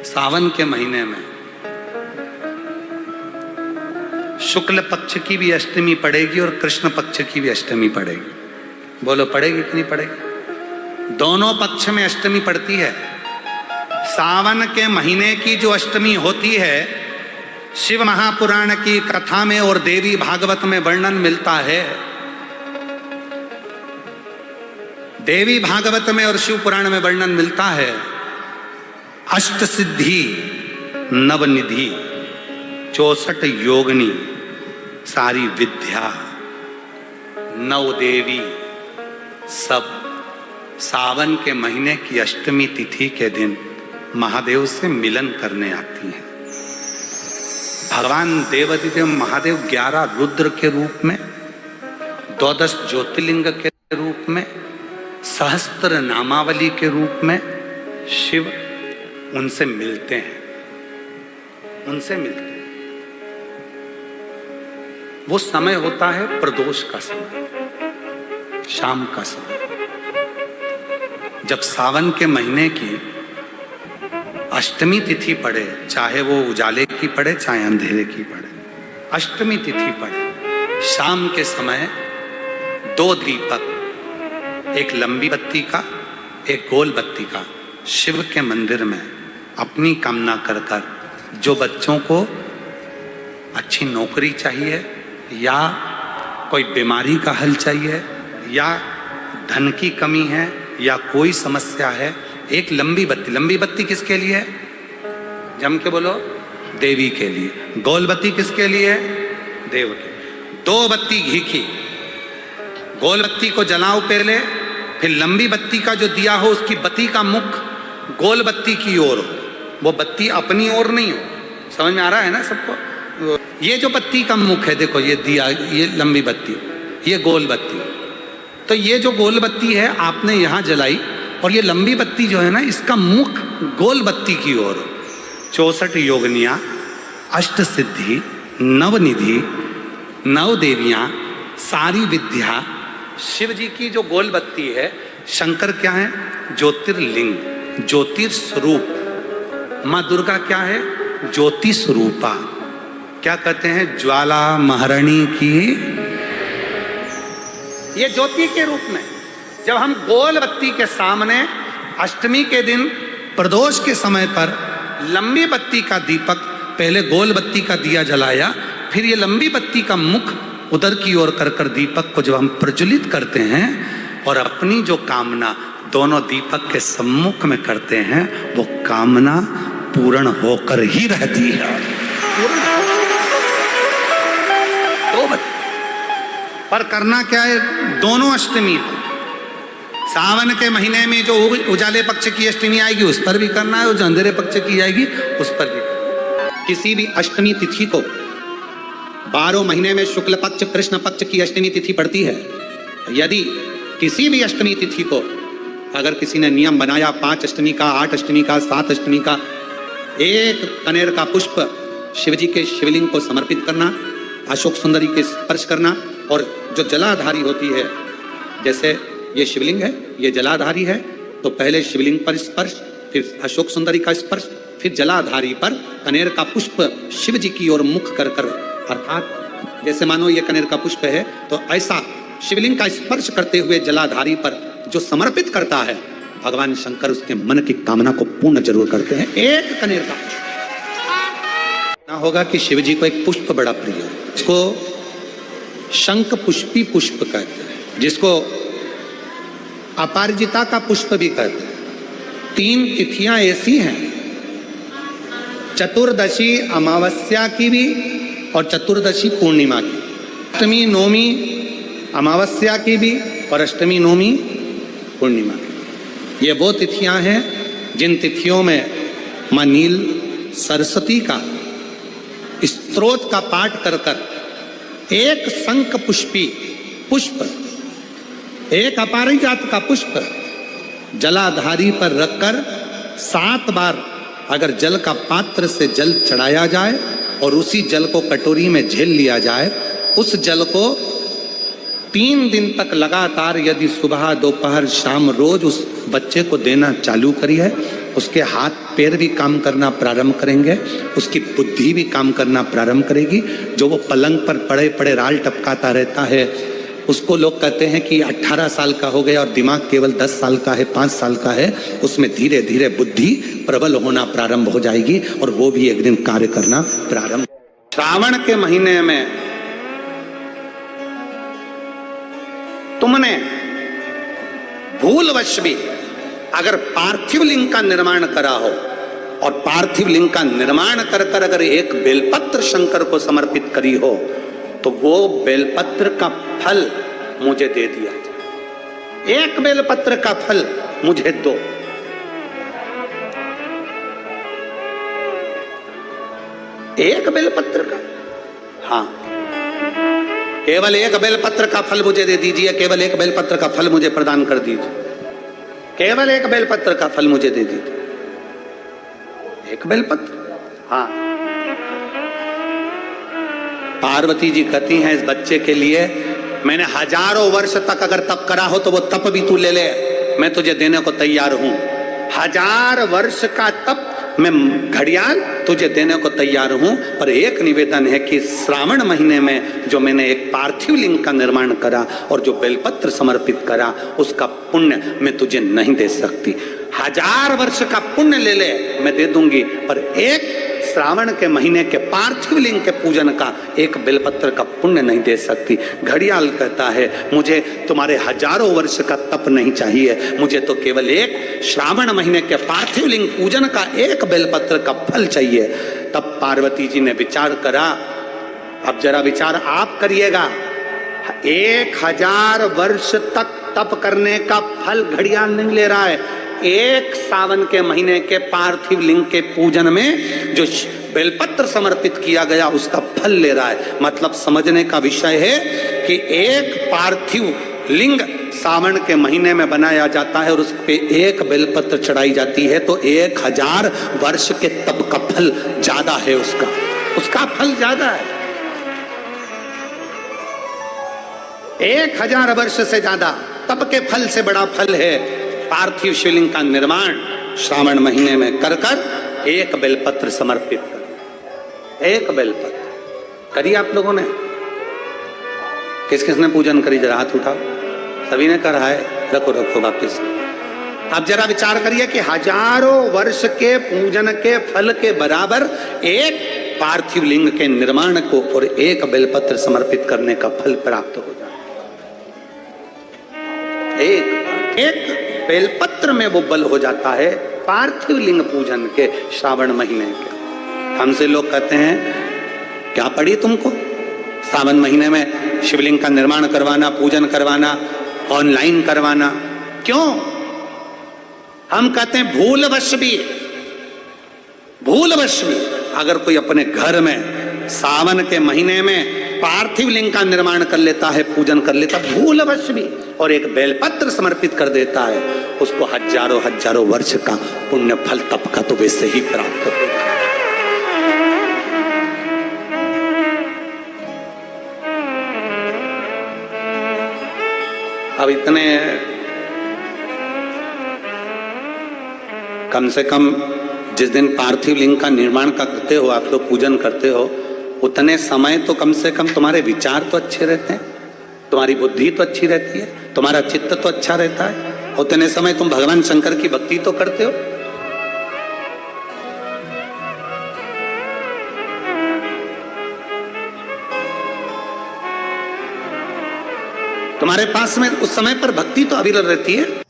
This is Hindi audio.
सावन के महीने में शुक्ल पक्ष की भी अष्टमी पड़ेगी और कृष्ण पक्ष की भी अष्टमी पड़ेगी। बोलो पड़ेगी कि नहीं पड़ेगी? दोनों पक्ष में अष्टमी पड़ती है। सावन के महीने की जो अष्टमी होती है, शिव महापुराण की कथा में और देवी भागवत में वर्णन मिलता है। देवी भागवत में और शिव पुराण में वर्णन मिलता है, अष्ट सिद्धि नवनिधि 64 योगिनी सारी विद्या नव देवी सब सावन के महीने की अष्टमी तिथि के दिन महादेव से मिलन करने आती हैं। भगवान देवाधिदेव महादेव 11 रुद्र के रूप में, 12 ज्योतिर्लिंग के रूप में, सहस्त्र नामावली के रूप में शिव उनसे मिलते हैं, उनसे मिलते हैं। वो समय होता है प्रदोष का समय, शाम का समय, जब सावन के महीने की अष्टमी तिथि पड़े, चाहे वो उजाले की पड़े चाहे अंधेरे की पड़े, अष्टमी तिथि पड़े, शाम के समय 2 दीपक, एक लंबी बत्ती का एक गोल बत्ती का, शिव के मंदिर में अपनी कामना कर कर, जो बच्चों को अच्छी नौकरी चाहिए या कोई बीमारी का हल चाहिए या धन की कमी है या कोई समस्या है, एक लंबी बत्ती किसके लिए है? जम के बोलो, देवी के लिए। गोल बत्ती किसके लिए है? देव के। 2 बत्ती घी की, गोल बत्ती को जलाओ पहले, फिर लंबी बत्ती का जो दिया हो उसकी बत्ती का मुख गोल बत्ती की ओर हो, वो बत्ती अपनी ओर नहीं हो। समझ में आ रहा है ना सबको? ये जो बत्ती का मुख है, देखो ये दिया, ये लंबी बत्ती, ये गोल बत्ती, तो ये जो गोल बत्ती है आपने यहाँ जलाई और ये लंबी बत्ती जो है ना, इसका मुख गोल बत्ती की ओर। 64 योगिनियाँ, अष्ट सिद्धि, नवनिधि, 9 देवियाँ, सारी विद्या। शिव जी की जो गोल बत्ती है, शंकर क्या है? ज्योतिर्लिंग, ज्योतिर्स्वरूप। माँ दुर्गा क्या है? ज्योति स्वरूपा। क्या कहते हैं? ज्वाला महारानी की। ये ज्योति के रूप में जब हम गोल बत्ती के सामने अष्टमी के दिन प्रदोष के समय पर लंबी बत्ती का दीपक, पहले गोल बत्ती का दिया जलाया, फिर ये लंबी बत्ती का मुख उधर की ओर कर कर दीपक को जब हम प्रज्वलित करते हैं और अपनी जो कामना दोनों दीपक के सम्मुख में करते हैं, वो कामना पूर्ण होकर ही रहती है। दो बत्ती पर करना क्या है? दोनों अष्टमी पर, सावन के महीने में जो उजाले पक्ष की अष्टमी आएगी उस पर भी करना है, और जो अंधेरे पक्ष की आएगी उस पर भी करना है। किसी भी अष्टमी तिथि को 12 महीने में शुक्ल पक्ष कृष्ण पक्ष की अष्टमी तिथि पड़ती है। यदि किसी भी अष्टमी तिथि को अगर किसी ने नियम बनाया 5 अष्टमी का, 8 अष्टमी का, 7 अष्टमी का, एक कनेर का पुष्प शिव जी के शिवलिंग को समर्पित करना, अशोक सुंदरी के स्पर्श करना, और जो जलाधारी होती है, जैसे ये शिवलिंग है, ये जलाधारी है, तो पहले शिवलिंग पर स्पर्श, फिर अशोक सुंदरी का स्पर्श, फिर जलाधारी पर कनेर का पुष्प शिव जी की ओर मुख कर कर, अर्थात जैसे मानो ये कनेर का पुष्प है, तो ऐसा शिवलिंग का स्पर्श करते हुए जलाधारी पर जो समर्पित करता है, भगवान शंकर उसके मन की कामना को पूर्ण जरूर करते हैं। एक कनेर का ना होगा कि शिव जी को एक पुष्प बड़ा प्रिय है, इसको शंख पुष्पी पुष्प कहते हैं, जिसको अपराजिता का पुष्प भी कहते हैं। 3 तिथियां ऐसी हैं, चतुर्दशी अमावस्या की भी और चतुर्दशी पूर्णिमा की, अष्टमी नवमी अमावस्या की भी और अष्टमी नवमी पूर्णिमा की। ये वो तिथियां हैं जिन तिथियों में मां नील सरस्वती का स्तोत्र का पाठ कर कर एक शंख पुष्पी पुष्प, एक अपराजिता का पुष्प जलाधारी पर रखकर 7 बार अगर जल का पात्र से जल चढ़ाया जाए और उसी जल को कटोरी में झेल लिया जाए, उस जल को 3 दिन तक लगातार यदि सुबह दोपहर शाम रोज उस बच्चे को देना चालू करी है, उसके हाथ पैर भी काम करना प्रारंभ करेंगे, उसकी बुद्धि भी काम करना प्रारंभ करेगी। जो वो पलंग पर पड़े पड़े राल टपकाता रहता है, उसको लोग कहते हैं कि 18 साल का हो गया और दिमाग केवल 10 साल का है, 5 साल का है। उसमें धीरे धीरे बुद्धि प्रबल होना प्रारंभ हो जाएगी और वो भी एक दिन कार्य करना प्रारंभ। श्रावण के महीने में तुमने भूलवश भी अगर पार्थिव लिंग का निर्माण करा हो और पार्थिव लिंग का निर्माण कर कर अगर एक बेलपत्र शंकर को समर्पित करी हो, तो वो बेलपत्र का फल मुझे दे दिया जाए। एक बेलपत्र का फल मुझे दो। एक बेलपत्र का, हाँ, केवल एक बेलपत्र का फल मुझे दे दीजिए, केवल एक बेलपत्र का फल मुझे प्रदान कर दीजिए, केवल एक बेलपत्र का फल मुझे दे दीजिए। एक बेलपत्र, हाँ। पार्वती जी कहती हैं इस बच्चे के लिए मैंने हजारों वर्ष तक अगर तप करा हो तो वो तप भी तू ले ले, मैं तुझे देने को तैयार हूं। 1000 वर्ष का तप मैं घड़ियाल तुझे देने को तैयार हूं, पर एक निवेदन है कि श्रावण महीने में जो मैंने एक पार्थिव लिंग का निर्माण करा और जो बेलपत्र समर्पित करा, उसका पुण्य मैं तुझे नहीं दे सकती। 1000 वर्ष का पुण्य ले ले, मैं दे दूंगी, पर एक श्रावण के महीने के पार्थिव लिंग के पूजन का एक बेलपत्र का पुण्य नहीं दे सकती। घड़ियाल कहता है मुझे तुम्हारे हजारों वर्ष का तप नहीं चाहिए, मुझे तो केवल एक श्रावण महीने के पार्थिव लिंग पूजन का एक बेलपत्र का फल चाहिए। तब पार्वती जी ने विचार करा, अब जरा विचार आप करिएगा, 1000 वर्ष तक तप करने का फल घड़ियाल नहीं ले रहा है, एक सावन के महीने के पार्थिव लिंग के पूजन में जो बेलपत्र समर्पित किया गया उसका फल ले रहा है। मतलब समझने का विषय है कि एक पार्थिव लिंग सावन के महीने में बनाया जाता है और उस पे एक बेलपत्र चढ़ाई जाती है, तो 1000 वर्ष के तप का फल ज्यादा है, उसका फल ज्यादा है। 1000 वर्ष से ज्यादा तप के फल से बड़ा फल है पार्थिव शिवलिंग का निर्माण श्रावण महीने में कर कर एक बेलपत्र समर्पित कर। एक बेलपत्र करिए आप लोगों ने, किस किसने पूजन करी, जरा हाथ उठाओ। सभी ने करा है, रखो रखो वापिस। अब जरा विचार करिए कि हजारों वर्ष के पूजन के फल के बराबर एक पार्थिव लिंग के निर्माण को और एक बेलपत्र समर्पित करने का फल प्राप्त हो जाए। एक बेलपत्र में वो बल हो जाता है पार्थिव लिंग पूजन के श्रावण महीने के। हमसे लोग कहते हैं क्या पड़ी तुमको सावन महीने में शिवलिंग का निर्माण करवाना, पूजन करवाना, ऑनलाइन करवाना, क्यों? हम कहते हैं भूलवश भी अगर कोई अपने घर में सावन के महीने में पार्थिव लिंग का निर्माण कर लेता है, पूजन कर लेता, भूलवश भी, और एक बेलपत्र समर्पित कर देता है, उसको हजारों वर्ष का पुण्य फल तप का तो वैसे ही प्राप्त होगा। अब इतने कम से कम जिस दिन पार्थिव लिंग का निर्माण का करते हो आप लोग, पूजन करते हो, उतने समय तो कम से कम तुम्हारे विचार तो अच्छे रहते हैं, तुम्हारी बुद्धि तो अच्छी रहती है, तुम्हारा चित्त तो अच्छा रहता है, उतने समय तुम भगवान शंकर की भक्ति तो करते हो। तुम्हारे पास में उस समय पर भक्ति तो अविरल रहती है।